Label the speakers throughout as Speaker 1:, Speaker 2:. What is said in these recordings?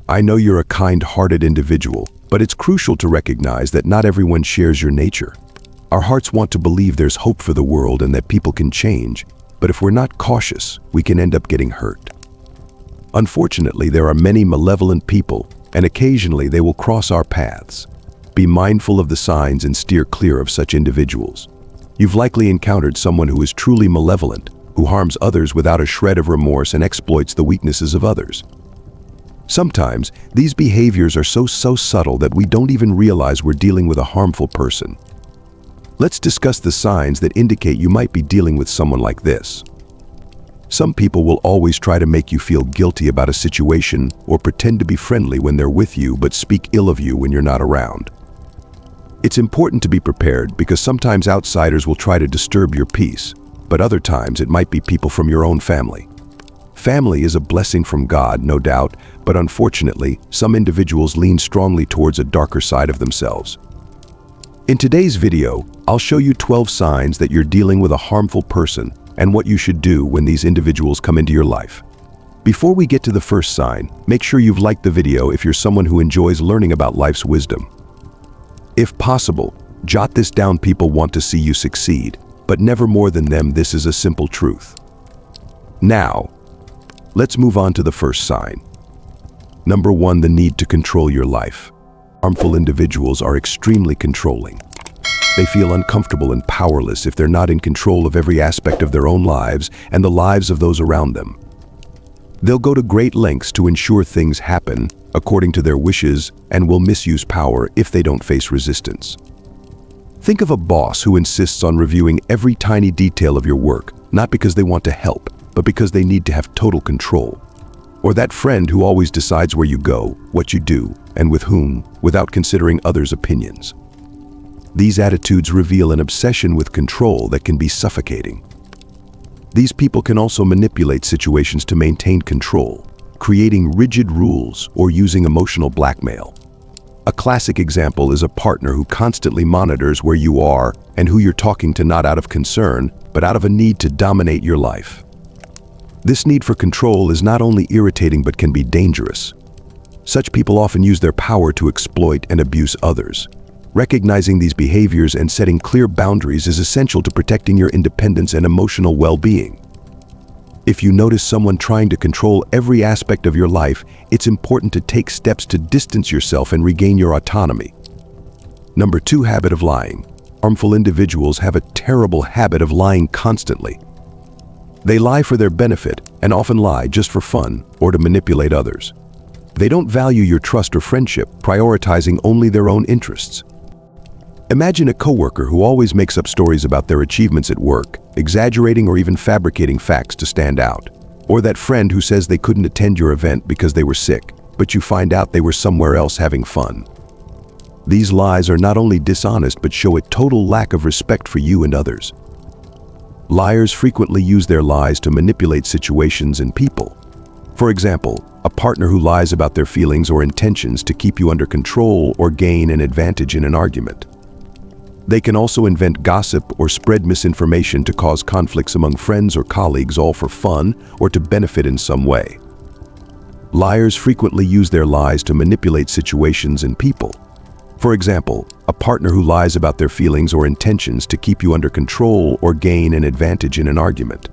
Speaker 1: I know you're a kind-hearted individual, but it's crucial to recognize that not everyone shares your nature. Our hearts want to believe there's hope for the world and that people can change, but if we're not cautious, we can end up getting hurt. Unfortunately, there are many malevolent people, and occasionally they will cross our paths. Be mindful of the signs and steer clear of such individuals. You've likely encountered someone who is truly malevolent, who harms others without a shred of remorse and exploits the weaknesses of others. Sometimes, these behaviors are so subtle that we don't even realize we're dealing with a harmful person. Let's discuss the signs that indicate you might be dealing with someone like this. Some people will always try to make you feel guilty about a situation or pretend to be friendly when they're with you but speak ill of you when you're not around. It's important to be prepared because sometimes outsiders will try to disturb your peace, but other times it might be people from your own family. Family is a blessing from God, no doubt, but unfortunately, some individuals lean strongly towards a darker side of themselves. In today's video, I'll show you 12 signs that you're dealing with a harmful person and what you should do when these individuals come into your life. Before we get to the first sign, make sure you've liked the video if you're someone who enjoys learning about life's wisdom. If possible, jot this down. People want to see you succeed, but never more than them. This is a simple truth. Now, let's move on to the first sign. Number 1, the need to control your life. Harmful individuals are extremely controlling. They feel uncomfortable and powerless if they're not in control of every aspect of their own lives and the lives of those around them. They'll go to great lengths to ensure things happen according to their wishes and will misuse power if they don't face resistance. Think of a boss who insists on reviewing every tiny detail of your work, not because they want to help, but because they need to have total control. Or that friend who always decides where you go, what you do, and with whom, without considering others' opinions. These attitudes reveal an obsession with control that can be suffocating. These people can also manipulate situations to maintain control, creating rigid rules or using emotional blackmail. A classic example is a partner who constantly monitors where you are and who you're talking to, not out of concern, but out of a need to dominate your life. This need for control is not only irritating but can be dangerous. Such people often use their power to exploit and abuse others. Recognizing these behaviors and setting clear boundaries is essential to protecting your independence and emotional well-being. If you notice someone trying to control every aspect of your life, it's important to take steps to distance yourself and regain your autonomy. Number 2, habit of lying. Harmful individuals have a terrible habit of lying constantly. They lie for their benefit and often lie just for fun or to manipulate others. They don't value your trust or friendship, prioritizing only their own interests. Imagine a coworker who always makes up stories about their achievements at work, exaggerating or even fabricating facts to stand out. Or that friend who says they couldn't attend your event because they were sick, but you find out they were somewhere else having fun. These lies are not only dishonest but show a total lack of respect for you and others. Liars frequently use their lies to manipulate situations and people. For example, a partner who lies about their feelings or intentions to keep you under control or gain an advantage in an argument. They can also invent gossip or spread misinformation to cause conflicts among friends or colleagues, all for fun or to benefit in some way. Liars frequently use their lies to manipulate situations and people. For example, a partner who lies about their feelings or intentions to keep you under control or gain an advantage in an argument.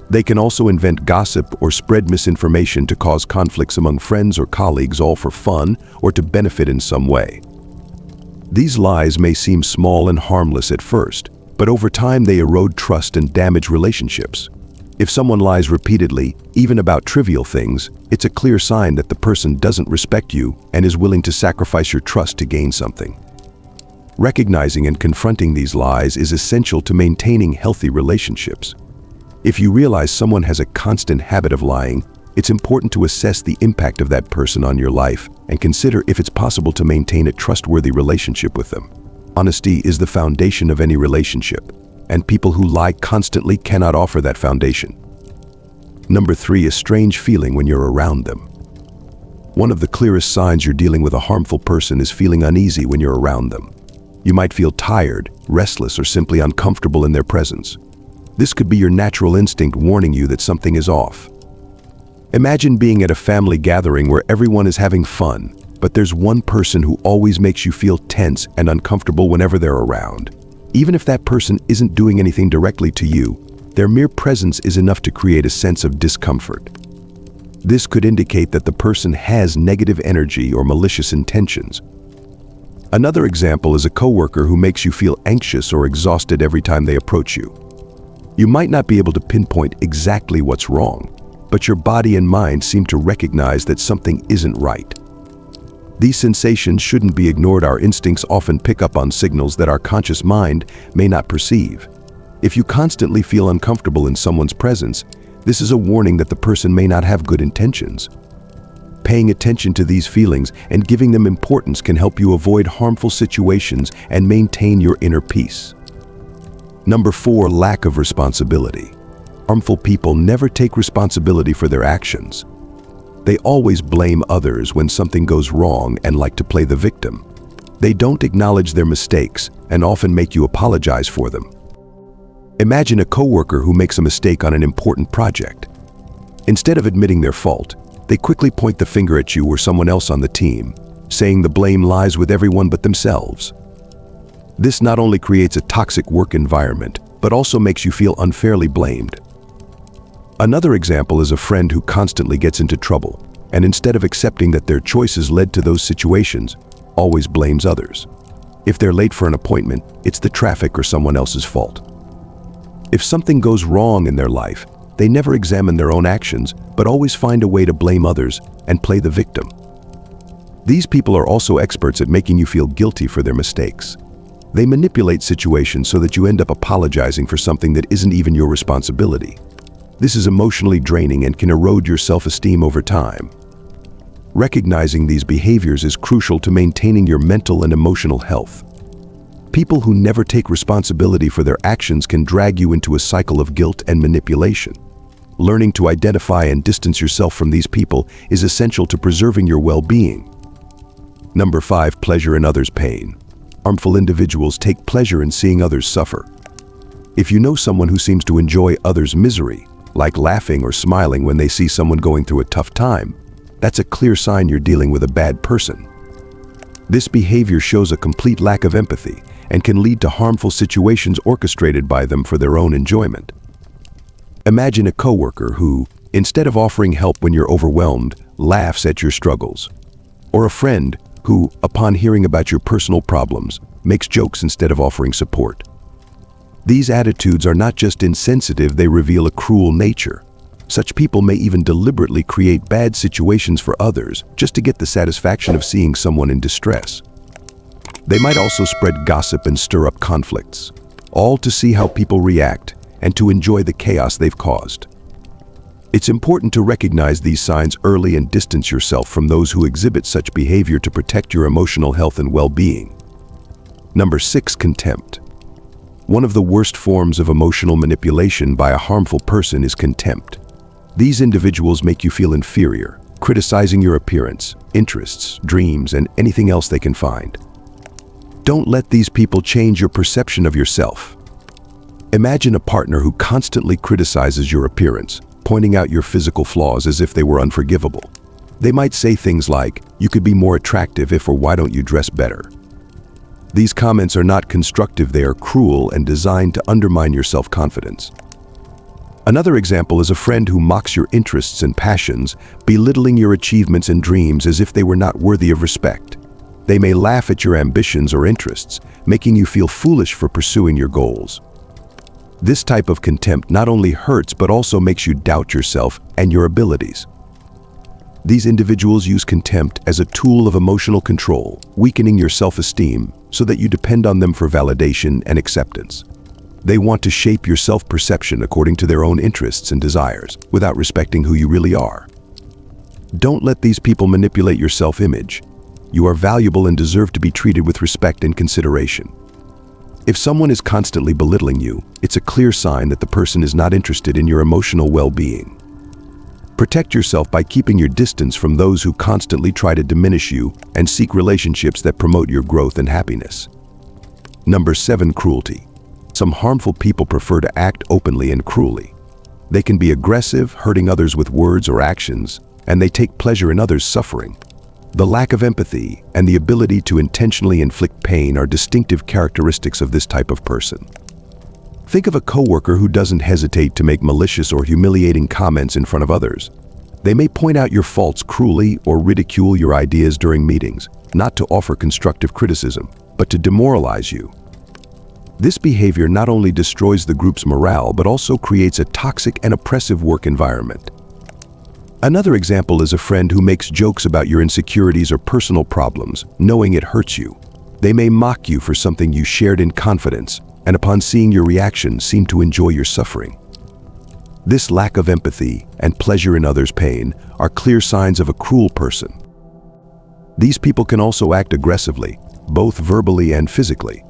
Speaker 1: They can also invent gossip or spread misinformation to cause conflicts among friends or colleagues, all for fun or to benefit in some way. These lies may seem small and harmless at first, but over time they erode trust and damage relationships. If someone lies repeatedly, even about trivial things, it's a clear sign that the person doesn't respect you and is willing to sacrifice your trust to gain something. Recognizing and confronting these lies is essential to maintaining healthy relationships. If you realize someone has a constant habit of lying, it's important to assess the impact of that person on your life and consider if it's possible to maintain a trustworthy relationship with them. Honesty is the foundation of any relationship, and people who lie constantly cannot offer that foundation. Number 3, a strange feeling when you're around them. One of the clearest signs you're dealing with a harmful person is feeling uneasy when you're around them. You might feel tired, restless, or simply uncomfortable in their presence. This could be your natural instinct warning you that something is off. Imagine being at a family gathering where everyone is having fun, but there's one person who always makes you feel tense and uncomfortable whenever they're around. Even if that person isn't doing anything directly to you, their mere presence is enough to create a sense of discomfort. This could indicate that the person has negative energy or malicious intentions. Another example is a coworker who makes you feel anxious or exhausted every time they approach you. You might not be able to pinpoint exactly what's wrong, but your body and mind seem to recognize that something isn't right. These sensations shouldn't be ignored. Our instincts often pick up on signals that our conscious mind may not perceive. If you constantly feel uncomfortable in someone's presence, this is a warning that the person may not have good intentions. Paying attention to these feelings and giving them importance can help you avoid harmful situations and maintain your inner peace. Number 4, lack of responsibility. Harmful people never take responsibility for their actions. They always blame others when something goes wrong and like to play the victim. They don't acknowledge their mistakes and often make you apologize for them. Imagine a coworker who makes a mistake on an important project. Instead of admitting their fault, they quickly point the finger at you or someone else on the team, saying the blame lies with everyone but themselves. This not only creates a toxic work environment, but also makes you feel unfairly blamed. Another example is a friend who constantly gets into trouble, and instead of accepting that their choices led to those situations, always blames others. If they're late for an appointment, it's the traffic or someone else's fault. If something goes wrong in their life, they never examine their own actions, but always find a way to blame others and play the victim. These people are also experts at making you feel guilty for their mistakes. They manipulate situations so that you end up apologizing for something that isn't even your responsibility. This is emotionally draining and can erode your self-esteem over time. Recognizing these behaviors is crucial to maintaining your mental and emotional health. People who never take responsibility for their actions can drag you into a cycle of guilt and manipulation. Learning to identify and distance yourself from these people is essential to preserving your well-being. Number 5, pleasure in others' pain. Harmful individuals take pleasure in seeing others suffer. If you know someone who seems to enjoy others' misery, like laughing or smiling when they see someone going through a tough time, that's a clear sign you're dealing with a bad person. This behavior shows a complete lack of empathy and can lead to harmful situations orchestrated by them for their own enjoyment. Imagine a coworker who, instead of offering help when you're overwhelmed, laughs at your struggles. Or a friend who, upon hearing about your personal problems, makes jokes instead of offering support. These attitudes are not just insensitive, they reveal a cruel nature. Such people may even deliberately create bad situations for others just to get the satisfaction of seeing someone in distress. They might also spread gossip and stir up conflicts, all to see how people react and to enjoy the chaos they've caused. It's important to recognize these signs early and distance yourself from those who exhibit such behavior to protect your emotional health and well-being. Number 6, contempt. One of the worst forms of emotional manipulation by a harmful person is contempt. These individuals make you feel inferior, criticizing your appearance, interests, dreams, and anything else they can find. Don't let these people change your perception of yourself. Imagine a partner who constantly criticizes your appearance, pointing out your physical flaws as if they were unforgivable. They might say things like, "You could be more attractive if," or "Why don't you dress better?" These comments are not constructive, they are cruel and designed to undermine your self-confidence. Another example is a friend who mocks your interests and passions, belittling your achievements and dreams as if they were not worthy of respect. They may laugh at your ambitions or interests, making you feel foolish for pursuing your goals. This type of contempt not only hurts but also makes you doubt yourself and your abilities. These individuals use contempt as a tool of emotional control, weakening your self-esteem so that you depend on them for validation and acceptance. They want to shape your self-perception according to their own interests and desires, without respecting who you really are. Don't let these people manipulate your self-image. You are valuable and deserve to be treated with respect and consideration. If someone is constantly belittling you, it's a clear sign that the person is not interested in your emotional well-being. Protect yourself by keeping your distance from those who constantly try to diminish you and seek relationships that promote your growth and happiness. Number 7, cruelty. Some harmful people prefer to act openly and cruelly. They can be aggressive, hurting others with words or actions, and they take pleasure in others' suffering. The lack of empathy and the ability to intentionally inflict pain are distinctive characteristics of this type of person. Think of a coworker who doesn't hesitate to make malicious or humiliating comments in front of others. They may point out your faults cruelly or ridicule your ideas during meetings, not to offer constructive criticism, but to demoralize you. This behavior not only destroys the group's morale, but also creates a toxic and oppressive work environment. Another example is a friend who makes jokes about your insecurities or personal problems, knowing it hurts you. They may mock you for something you shared in confidence, and upon seeing your reaction, seem to enjoy your suffering. This lack of empathy and pleasure in others' pain are clear signs of a cruel person. These people can also act aggressively, both verbally and physically.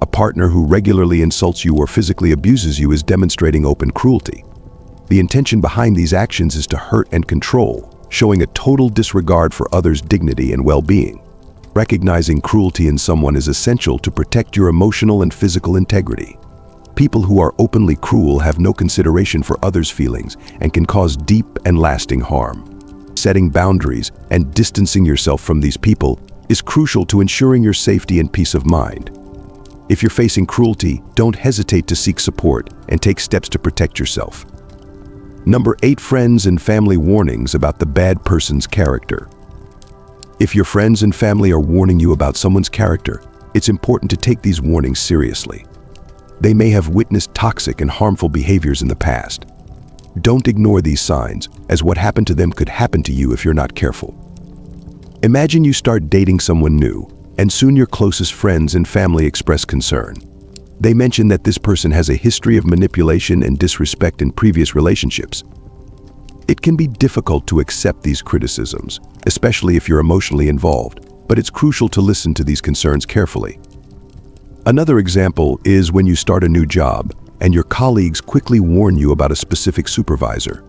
Speaker 1: A partner who regularly insults you or physically abuses you is demonstrating open cruelty. The intention behind these actions is to hurt and control, showing a total disregard for others' dignity and well-being. Recognizing cruelty in someone is essential to protect your emotional and physical integrity. People who are openly cruel have no consideration for others' feelings and can cause deep and lasting harm. Setting boundaries and distancing yourself from these people is crucial to ensuring your safety and peace of mind. If you're facing cruelty, don't hesitate to seek support and take steps to protect yourself. Number 8, friends and family warnings about the bad person's character. If your friends and family are warning you about someone's character, it's important to take these warnings seriously. They may have witnessed toxic and harmful behaviors in the past. Don't ignore these signs, as what happened to them could happen to you if you're not careful. Imagine you start dating someone new, and soon your closest friends and family express concern. They mention that this person has a history of manipulation and disrespect in previous relationships. It can be difficult to accept these criticisms, especially if you're emotionally involved, but it's crucial to listen to these concerns carefully. Another example is when you start a new job and your colleagues quickly warn you about a specific supervisor.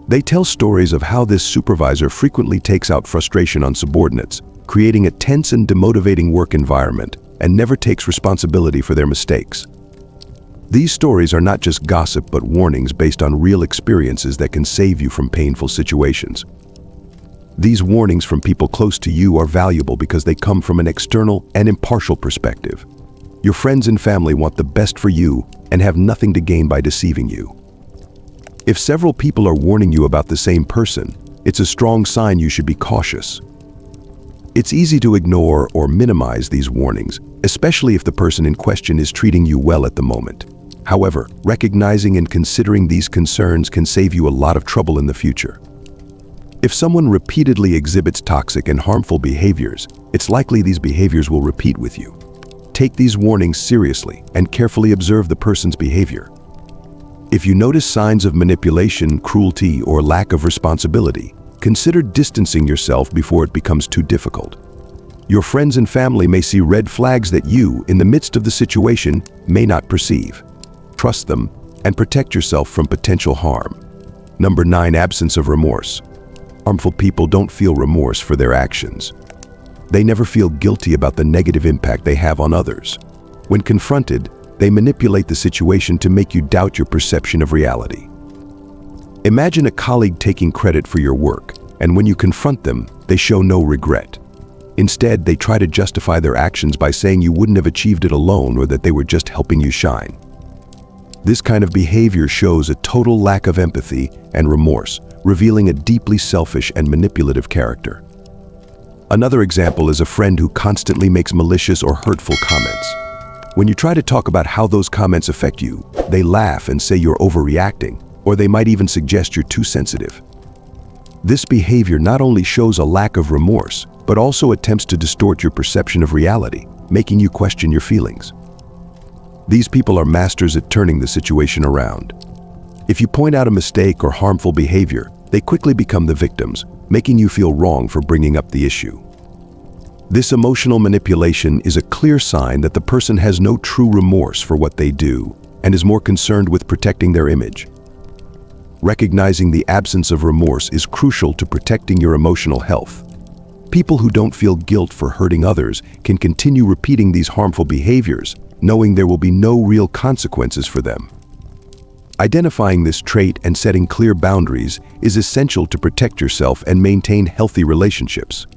Speaker 1: They tell stories of how this supervisor frequently takes out frustration on subordinates, creating a tense and demotivating work environment, and never takes responsibility for their mistakes. These stories are not just gossip but warnings based on real experiences that can save you from painful situations. These warnings from people close to you are valuable because they come from an external and impartial perspective. Your friends and family want the best for you and have nothing to gain by deceiving you. If several people are warning you about the same person, it's a strong sign you should be cautious. It's easy to ignore or minimize these warnings, especially if the person in question is treating you well at the moment. However, recognizing and considering these concerns can save you a lot of trouble in the future. If someone repeatedly exhibits toxic and harmful behaviors, it's likely these behaviors will repeat with you. Take these warnings seriously and carefully observe the person's behavior. If you notice signs of manipulation, cruelty, or lack of responsibility, consider distancing yourself before it becomes too difficult. Your friends and family may see red flags that you, in the midst of the situation, may not perceive. Trust them and protect yourself from potential harm. Number 9, absence of remorse. Harmful people don't feel remorse for their actions. They never feel guilty about the negative impact they have on others. When confronted, they manipulate the situation to make you doubt your perception of reality. Imagine a colleague taking credit for your work, and when you confront them, they show no regret. Instead, they try to justify their actions by saying you wouldn't have achieved it alone or that they were just helping you shine. This kind of behavior shows a total lack of empathy and remorse, revealing a deeply selfish and manipulative character. Another example is a friend who constantly makes malicious or hurtful comments. When you try to talk about how those comments affect you, they laugh and say you're overreacting, or they might even suggest you're too sensitive. This behavior not only shows a lack of remorse, but also attempts to distort your perception of reality, making you question your feelings. These people are masters at turning the situation around. If you point out a mistake or harmful behavior, they quickly become the victims, making you feel wrong for bringing up the issue. This emotional manipulation is a clear sign that the person has no true remorse for what they do and is more concerned with protecting their image. Recognizing the absence of remorse is crucial to protecting your emotional health. People who don't feel guilt for hurting others can continue repeating these harmful behaviors, knowing there will be no real consequences for them. Identifying this trait and setting clear boundaries is essential to protect yourself and maintain healthy relationships.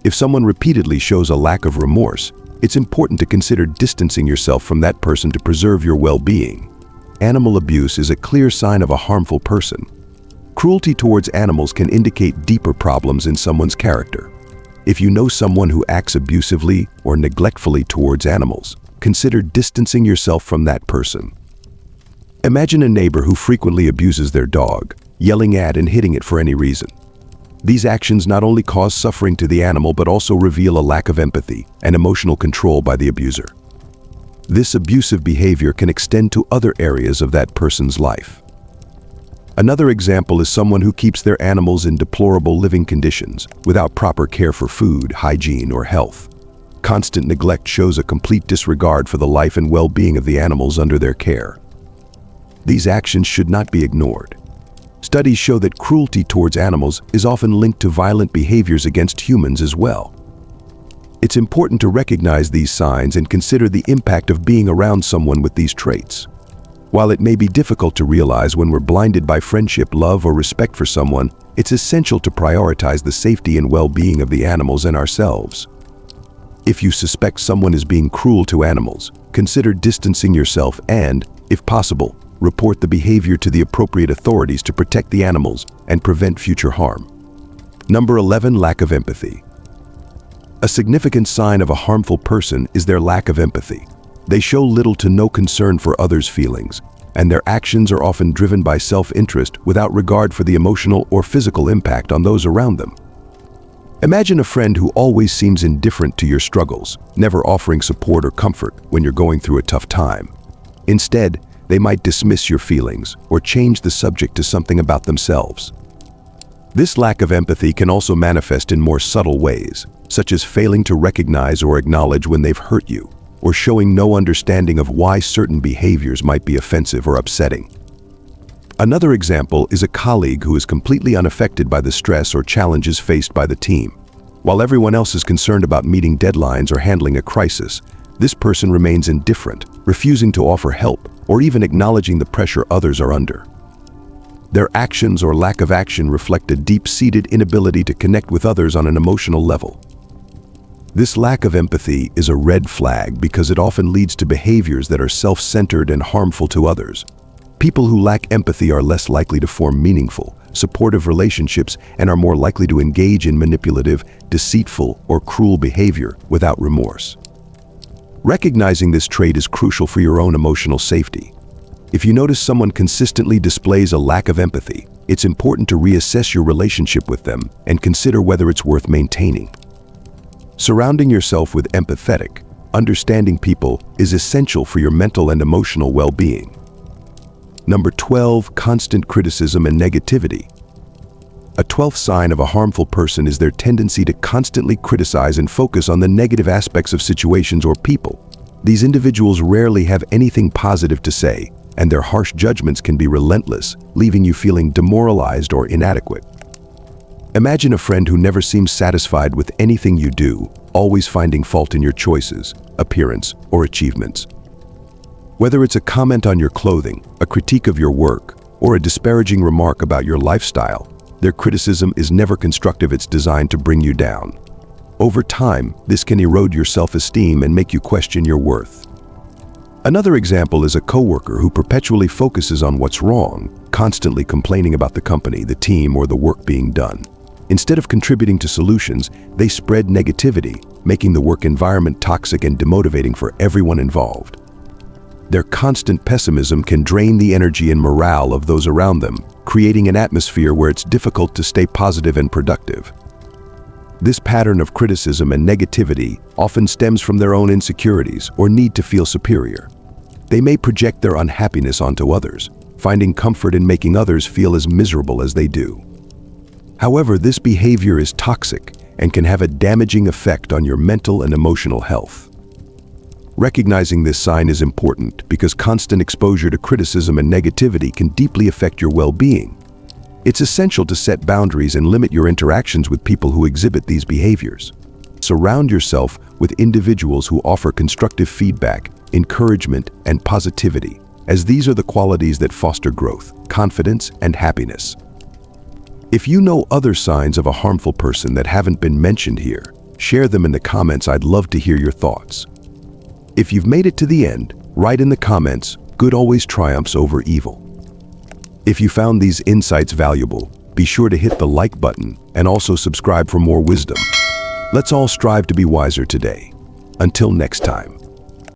Speaker 1: If someone repeatedly shows a lack of remorse, it's important to consider distancing yourself from that person to preserve your well-being. Animal abuse is a clear sign of a harmful person. Cruelty towards animals can indicate deeper problems in someone's character. If you know someone who acts abusively or neglectfully towards animals, consider distancing yourself from that person. Imagine a neighbor who frequently abuses their dog, yelling at and hitting it for any reason. These actions not only cause suffering to the animal but also reveal a lack of empathy and emotional control by the abuser. This abusive behavior can extend to other areas of that person's life. Another example is someone who keeps their animals in deplorable living conditions without proper care for food, hygiene, or health. Constant neglect shows a complete disregard for the life and well-being of the animals under their care. These actions should not be ignored. Studies show that cruelty towards animals is often linked to violent behaviors against humans as well. It's important to recognize these signs and consider the impact of being around someone with these traits. While it may be difficult to realize when we're blinded by friendship, love, or respect for someone, it's essential to prioritize the safety and well-being of the animals and ourselves. If you suspect someone is being cruel to animals, consider distancing yourself and, if possible, report the behavior to the appropriate authorities to protect the animals and prevent future harm. Number 11. Lack of empathy. A significant sign of a harmful person is their lack of empathy. They show little to no concern for others' feelings, and their actions are often driven by self-interest without regard for the emotional or physical impact on those around them. Imagine a friend who always seems indifferent to your struggles, never offering support or comfort when you're going through a tough time. Instead, they might dismiss your feelings or change the subject to something about themselves. This lack of empathy can also manifest in more subtle ways, such as failing to recognize or acknowledge when they've hurt you, or showing no understanding of why certain behaviors might be offensive or upsetting. Another example is a colleague who is completely unaffected by the stress or challenges faced by the team. While everyone else is concerned about meeting deadlines or handling a crisis, this person remains indifferent, refusing to offer help, or even acknowledging the pressure others are under. Their actions or lack of action reflect a deep-seated inability to connect with others on an emotional level. This lack of empathy is a red flag because it often leads to behaviors that are self-centered and harmful to others. People who lack empathy are less likely to form meaningful, supportive relationships and are more likely to engage in manipulative, deceitful, or cruel behavior without remorse. Recognizing this trait is crucial for your own emotional safety. If you notice someone consistently displays a lack of empathy, it's important to reassess your relationship with them and consider whether it's worth maintaining. Surrounding yourself with empathetic, understanding people is essential for your mental and emotional well-being. Number 12. Constant criticism and negativity. A 12th sign of a harmful person is their tendency to constantly criticize and focus on the negative aspects of situations or people. These individuals rarely have anything positive to say, and their harsh judgments can be relentless, leaving you feeling demoralized or inadequate. Imagine a friend who never seems satisfied with anything you do, always finding fault in your choices, appearance, or achievements. Whether it's a comment on your clothing, a critique of your work, or a disparaging remark about your lifestyle, their criticism is never constructive. It's designed to bring you down. Over time, this can erode your self-esteem and make you question your worth. Another example is a coworker who perpetually focuses on what's wrong, constantly complaining about the company, the team, or the work being done. Instead of contributing to solutions, they spread negativity, making the work environment toxic and demotivating for everyone involved. Their constant pessimism can drain the energy and morale of those around them, creating an atmosphere where it's difficult to stay positive and productive. This pattern of criticism and negativity often stems from their own insecurities or need to feel superior. They may project their unhappiness onto others, finding comfort in making others feel as miserable as they do. However, this behavior is toxic and can have a damaging effect on your mental and emotional health. Recognizing this sign is important because constant exposure to criticism and negativity can deeply affect your well-being. It's essential to set boundaries and limit your interactions with people who exhibit these behaviors. Surround yourself with individuals who offer constructive feedback, encouragement, and positivity. as these are the qualities that foster growth, confidence, and happiness. If you know other signs of a harmful person that haven't been mentioned here, share them in the comments. I'd love to hear your thoughts. If you've made it to the end, write in the comments, "Good always triumphs over evil." If you found these insights valuable, be sure to hit the like button and also subscribe for more wisdom. Let's all strive to be wiser today. Until next time.